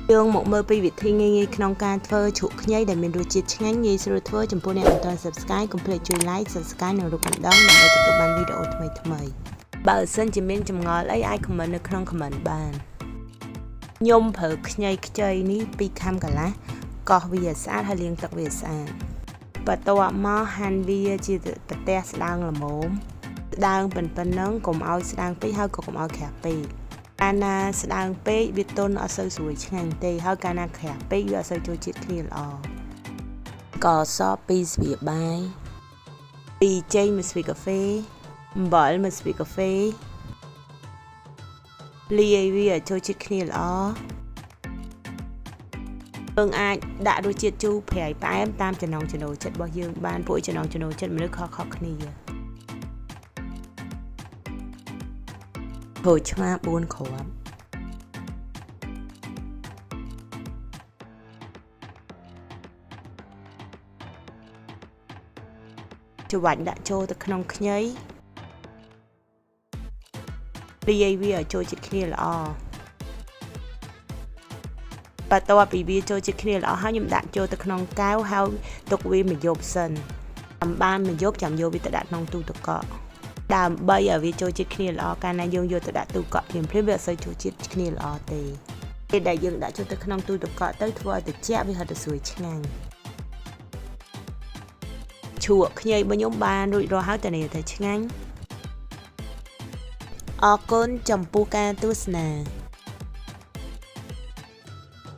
Dương một mơ pi Việt thi nghiក្នុងការធ្វើជ្រក់ខ្ញីដែលមានរសជាតិឆ្ងាញ់ងាយស្រួលធ្វើចំពោះអ្នកមិនទាន់ Subscribe កុំភ្លេចជួយ Like Subscribe និងរូបកណ្ដឹងដើម្បីទទួលបានវីដេអូថ្មីៗបើសិនជាមានចម្ងល់អីអាច comment នៅក្នុង comment បានខ្ញុំប្រើខ្ញីខ្ចីនេះ2ខាំកន្លះកោសវាស្អាតហើយលាងទឹកវាស្អាតបន្ទាប់មកហាន់វាជាប្រទះស្ដើងល្មមស្ដើងប៉ុណ្ណឹងកុំឲ្យស្ដើងពេកហើយក៏កុំឲ្យក្រាស់ពេកកាលណាស្ដើងពេកវាទន់អត់សូវស្រួយឆ្ងាញ់ទេហើយកាលណាក្រាស់ពេកវាអត់សូវចូលជាតិគ្នាល្អស្ករស2ស្លាបបាយ2ចេក1ស្លាបកាហ្វេអំបិល1ស្លាបកាហ្វេលាយវាឲ្យចូលជាតិគ្នាល្អយើងអាចដាក់រសជាតិជូរប្រៃផ្អែមតាមចំណង់ចំណូលចិត្តរបស់យើងបានពួកចំណង់ចំណូលចិត្តមនុស្សខុសៗគ្នាក្រូចឆ្មា4គ្រាប់ច្របាច់ដាក់ចូលទៅក្នុងខ្ញីលាយវាឲ្យចូលជាតិគ្នាល្អបន្ទាប់ពីវាចូលជាតិគ្នាល្អហើយខ្ញុំដាក់ចូលទៅក្នុងកែវហើយទុកវាមួយយប់សិនតាមបានមួយយប់ចាំយកវាទៅដាក់ក្នុងទូទឹកកកដើម្បីឲ្យវាចូលជាតិគ្នាល្អកាលណាយើងយកទៅដាក់ទូកក់ភ្លាមៗវាអត់សូវចូលជាតិគ្នាល្អទេពេលដែលយើងដាក់ចូលទៅក្នុងទូទឹកកកទៅធ្វើឲ្យត្រជាក់វាហត់ទៅស្រួយឆ្ងាញ់ជ្រក់ខ្ញីរបស់ខ្ញុំបានរួចរាល់ហើយតើនេះទៅឆ្ងាញ់អរគុណចំពោះការទស្សនា